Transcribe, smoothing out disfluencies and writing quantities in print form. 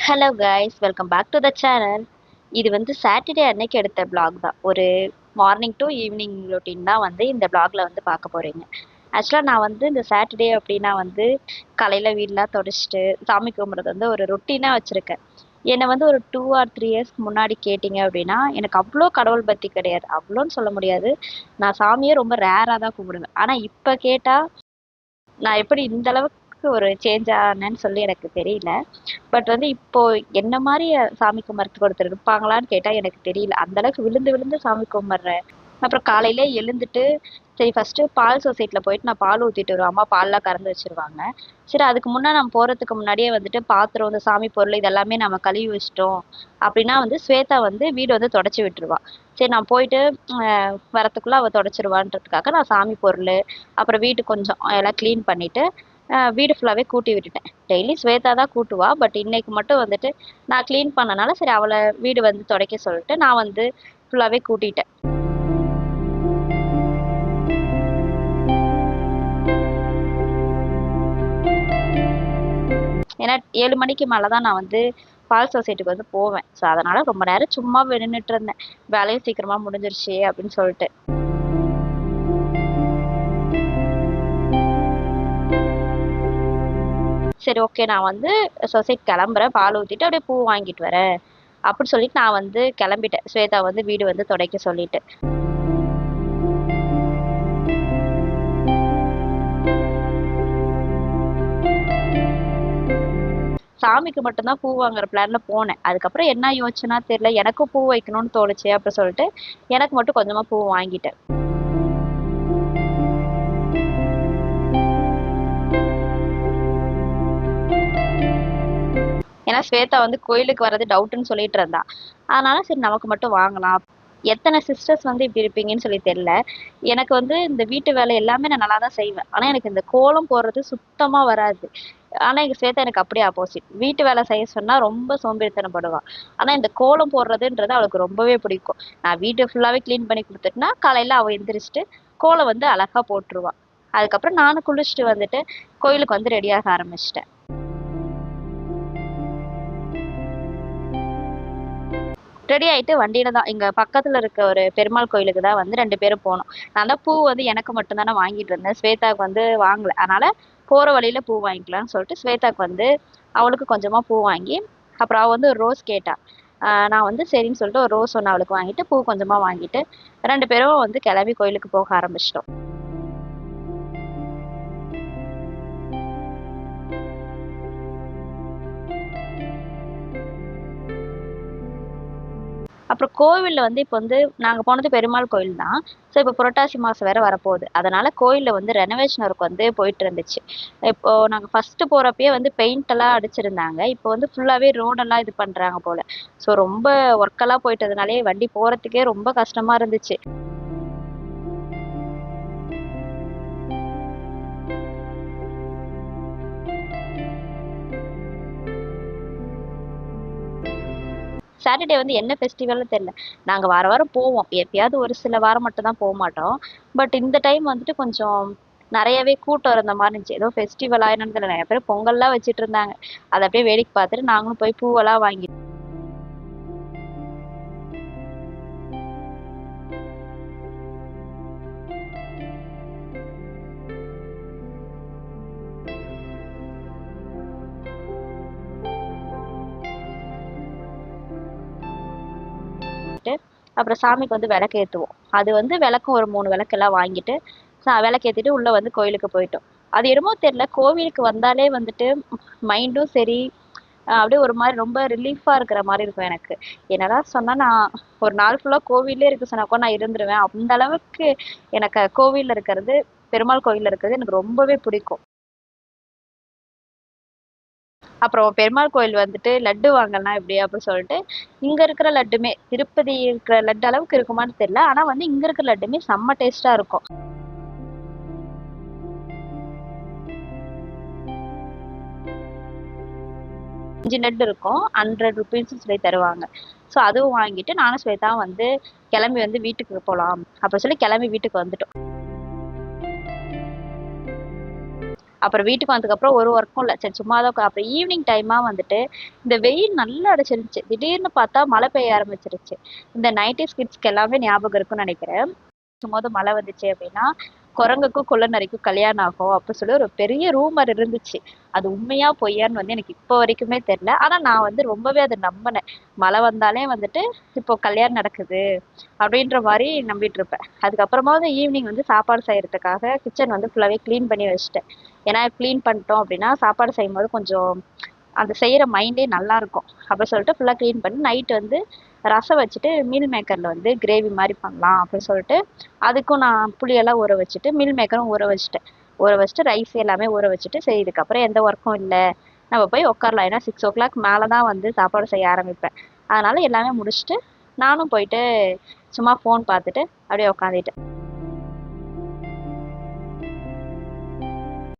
Hello guys, welcome back to the channel. இது வந்து Saturday அன்னைக்கு எடுத்த vlog தான். ஒரு மார்னிங் டு ஈவினிங் ரொட்டீன் தான் வந்து இந்த vlogல வந்து பார்க்க போறீங்க. ஆக்சுவலாக நான் வந்து இந்த சாட்டர்டே அப்படின்னா வந்து காலையில் வீடெலாம் தொடச்சிட்டு சாமி கும்பிட்றது வந்து ஒரு ரொட்டீனாக வச்சுருக்கேன். என்னை வந்து ஒரு 2 or 3 இயர்ஸ்க்கு முன்னாடி கேட்டிங்க அப்படின்னா எனக்கு அவ்வளோ கடவுள் பக்தி கிடையாது. அவ்வளோன்னு சொல்ல முடியாது. நான் சாமியே ரொம்ப ரேராக தான் கும்பிடுவேன். ஆனால் இப்போ கேட்டால் நான் எப்படி இந்த அளவுக்கு ஒரு சேஞ்ச் ஆனேன்னு சொல்லி எனக்கு தெரியல. பட் வந்து இப்போ என்ன மாதிரி சாமி கும்பிட்றதுக்கு ஒருத்தர் இருப்பாங்களான்னு கேட்டால் எனக்கு தெரியல. அந்த அளவுக்கு விழுந்து விழுந்து சாமி கும்பிட்றேன். அப்புறம் காலையிலே எழுந்துட்டு சரி ஃபஸ்ட்டு பால் சொசைட்டியில் போயிட்டு நான் பால் ஊற்றிட்டு வருவேன். அம்மா பால்லாம் கறந்து வச்சுருவாங்க. சரி அதுக்கு முன்னே நம்ம போகிறதுக்கு முன்னாடியே வந்துட்டு பாத்திரம் இந்த சாமி பொருள் இதெல்லாமே நம்ம கழுவி வச்சிட்டோம் அப்படின்னா வந்து ஸ்வேதா வந்து வீடு வந்து தொடச்சி விட்டுருவா. சரி நான் போயிட்டு வரத்துக்குள்ளே அவள் தொடச்சிருவான்றதுக்காக நான் சாமி பொருள் அப்புறம் வீட்டு கொஞ்சம் எல்லாம் க்ளீன் பண்ணிவிட்டு வீடு ஃபுல்லாகவே கூட்டி விட்டுட்டேன். டெய்லி ஸ்வேதா தான் கூட்டுவா. பட் இன்னைக்கு மட்டும் வந்துட்டு நான் க்ளீன் பண்ணனால சரி அவளை வீடு வந்து துடைக்க சொல்லிட்டு நான் வந்து ஃபுல்லாகவே கூட்டிட்டேன். ஏன்னா 7 மணிக்கு மேலே தான் நான் வந்து பால் சொசைட்டிக்கு வந்து போவேன். ஸோ அதனால் ரொம்ப நேரம் சும்மா நின்றுட்டு இருந்தேன். வேலையும் சீக்கிரமாக முடிஞ்சிருச்சு அப்படின்னு சொல்லிட்டு. சரி ஓகே நான் வந்து சொசைட்டி கிளம்புறேன், பால் ஊற்றிட்டு அப்படியே பூ வாங்கிட்டு வரேன் அப்படின்னு சொல்லிட்டு நான் வந்து கிளம்பிட்டேன். ஸ்வேதா வந்து வீடு வந்து துடைக்க சொல்லிட்டு. சாமிக்கு மட்டும்தான் பூ வாங்குற பிளான்ல போனேன். அதுக்கப்புறம் என்ன யோசிச்சுன்னா தெரியல, எனக்கும் பூ வைக்கணும்னு தோணுச்சு அப்படி சொல்லிட்டு எனக்கு மட்டும் கொஞ்சமா பூ வாங்கிட்டேன். ஏன்னா ஸ்வேதா வந்து கோயிலுக்கு வர்றது டவுட்டுன்னு சொல்லிட்டு இருந்தா. அதனால சரி நமக்கு மட்டும் வாங்கலாம். எத்தனை சிஸ்டர்ஸ் வந்து இப்படி இருப்பீங்கன்னு சொல்லி தெரியல. எனக்கு வந்து இந்த வீட்டு வேலை எல்லாமே நான் நல்லா தான் செய்வேன். ஆனால் எனக்கு இந்த கோலம் போடுறது சுத்தமாக வராது. ஆனால் எங்கள் ஸ்வேதா எனக்கு அப்படியே ஆப்போசிட். வீட்டு வேலை செய்ய சொன்னால் ரொம்ப சோம்பேறித்தனப்படுவா. ஆனால் இந்த கோலம் போடுறதுன்றது அவளுக்கு ரொம்பவே பிடிக்கும். நான் வீட்டை ஃபுல்லாகவே க்ளீன் பண்ணி கொடுத்துட்டுனா காலையில் அவள் எந்திரிச்சிட்டு கோலம் வந்து அழகாக போட்டுருவா. அதுக்கப்புறம் நானும் குளிச்சுட்டு வந்துட்டு கோயிலுக்கு வந்து ரெடியாக ஆரம்பிச்சிட்டேன். ரெடி ஆகிட்டு வண்டியில தான் இங்கே பக்கத்தில் இருக்க ஒரு பெருமாள் கோயிலுக்கு தான் வந்து 2 பேரும் போனோம். நான் தான் பூ வந்து எனக்கு மட்டும் தானே வாங்கிட்டு இருந்தேன். ஸ்வேதாவுக்கு வந்து வாங்கலை. அதனால் போகிற வழியில் பூ வாங்கிக்கலாம்னு சொல்லிட்டு ஸ்வேதாவுக்கு வந்து அவளுக்கு கொஞ்சமாக பூ வாங்கி அப்புறம் அவள் வந்து ஒரு ரோஸ் கேட்டா. நான் வந்து சரின்னு சொல்லிட்டு ஒரு ரோஸ் ஒன்று அவளுக்கு வாங்கிட்டு பூ கொஞ்சமாக வாங்கிட்டு 2 பேரும் வந்து கிளம்பி கோயிலுக்கு போக ஆரம்பிச்சிட்டோம். அப்புறம் கோவிலில் வந்து இப்போ வந்து நாங்கள் போனது பெருமாள் கோயில் தான். ஸோ இப்போ புரட்டாசி மாதம் வேறு வரப்போகுது. அதனால் கோயிலில் வந்து ரெனோவேஷன் ஒர்க் வந்து போயிட்டு இருந்துச்சு. இப்போது நாங்கள் ஃபஸ்ட்டு போகிறப்பயே வந்து பெயிண்டெல்லாம் அடிச்சிருந்தாங்க. இப்போ வந்து ஃபுல்லாகவே ரோடெல்லாம் இது பண்ணுறாங்க போல். ஸோ ரொம்ப ஒர்க்கெல்லாம் போயிட்டதுனாலே வண்டி போகிறதுக்கே ரொம்ப கஷ்டமாக இருந்துச்சு. சாட்டர்டே வந்து என்ன ஃபெஸ்டிவல்னு தெரியல. நாங்கள் வார வாரம் போவோம். எப்பயாவது ஒரு சில வாரம் மட்டும் தான் போக மாட்டோம். பட் இந்த டைம் வந்துட்டு கொஞ்சம் நிறையவே கூட்டம் இருந்த மாதிரி இருந்துச்சு. ஏதோ ஃபெஸ்டிவலா என்னன்னு தெரியல. நிறைய பேர் பொங்கல்லாம் வச்சுட்டு இருந்தாங்க. அதை அப்படியே வேடிக்கை பார்த்துட்டு நாங்களும் போய் பூவெல்லாம் வாங்கி அப்புறம் சாமிக்கு வந்து விளக்கு ஏற்றுவோம். அது வந்து விளக்கும் ஒரு 3 விளக்கெல்லாம் வாங்கிட்டு விளக்கேற்றிட்டு உள்ளே வந்து கோயிலுக்கு போயிட்டோம். அது என்னமோ தெரியல, கோவிலுக்கு வந்தாலே வந்துட்டு மைண்டும் சரி அப்படியே ஒரு மாதிரி ரொம்ப ரிலீஃபாக இருக்கிற மாதிரி இருக்கும் எனக்கு. என்னதான் சொன்னால் நான் ஒரு நாள் ஃபுல்லாக கோவிலே இருக்க சொன்னா கூட நான் இருந்துருவேன். அந்த அளவுக்கு எனக்கு கோவிலில் இருக்கிறது, பெருமாள் கோவிலில் இருக்கிறது எனக்கு ரொம்பவே பிடிக்கும். அப்புறம் பெருமாள் கோயில் வந்துட்டு லட்டு வாங்கலாம் எப்படி அப்படின்னு சொல்லிட்டு இங்கே இருக்கிற லட்டுமே திருப்பதி இருக்கிற லட்டு அளவுக்கு இருக்குமான்னு தெரியல. ஆனால் வந்து இங்கே இருக்கிற லட்டுமே செம்ம டேஸ்ட்டாக இருக்கும். அஞ்சு லட்டு இருக்கும், 100 ருபீஸ்ன்னு சொல்லி தருவாங்க. ஸோ அதுவும் வாங்கிட்டு நானும் ஸ்வேதா வந்து கிளம்பி வந்து வீட்டுக்கு போகலாம் அப்படின்னு சொல்லி கிளம்பி வீட்டுக்கு வந்துட்டோம். அப்புறம் வீட்டுக்கு வந்ததுக்கப்புறம் ஒரு ஒர்க்கும் இல்லை, சரி சும்மா தான் அப்புறம் ஈவினிங் டைமாக வந்துட்டு இந்த வெயில் நல்லா அடைச்சிருந்துச்சு. திடீர்னு பார்த்தா மழை பெய்ய ஆரம்பிச்சிருச்சு. இந்த 90s கிட்ஸ்க்கு எல்லாமே ஞாபகம் இருக்கும்னு நினைக்கிறேன். போது மழை வந்துச்சு அப்படின்னா குரங்குக்கும் குள்ள நரிக்கும் கல்யாணம் ஆகும் அப்படி சொல்லி ஒரு பெரிய ரூமர் இருந்துச்சு. அது உண்மையா பொய்யான்னு வந்து எனக்கு இப்போ வரைக்குமே தெரியல. ஆனா நான் வந்து ரொம்பவே அதை நம்பினேன். மழை வந்தாலே வந்துட்டு இப்போ கல்யாணம் நடக்குது அப்படின்ற மாதிரி நம்பிட்டு இருப்பேன். அதுக்கப்புறமா வந்து ஈவினிங் வந்து சாப்பாடு செய்யறதுக்காக கிச்சன் வந்து ஃபுல்லாவே க்ளீன் பண்ணி வச்சுட்டேன். ஏன்னா க்ளீன் பண்ணிட்டோம் அப்படின்னா சாப்பாடு செய்யும் போது கொஞ்சம் அந்த செய்கிற மைண்டே நல்லா இருக்கும் அப்படின்னு சொல்லிட்டு ஃபுல்லாக க்ளீன் பண்ணி நைட் வந்து ரசம் வச்சுட்டு மீல் மேக்கரில் வந்து கிரேவி மாதிரி பண்ணலாம் அப்படின்னு சொல்லிட்டு அதுக்கும் நான் புளியெல்லாம் ஊற வச்சுட்டு மீல் மேக்கரும் ஊற வச்சுட்டேன். ஊற வச்சுட்டு ரைஸ் எல்லாமே ஊற வச்சுட்டு சரி இதுக்கப்புறம் எந்த ஒர்க்கும் இல்லை, நம்ம போய் உட்காரலாம். ஏன்னா 6 o'clock மேலே தான் வந்து சாப்பாடு செய்ய ஆரம்பிப்பேன். அதனால எல்லாமே முடிச்சுட்டு நானும் போயிட்டு சும்மா ஃபோன் பார்த்துட்டு அப்படியே உட்காந்துட்டேன்.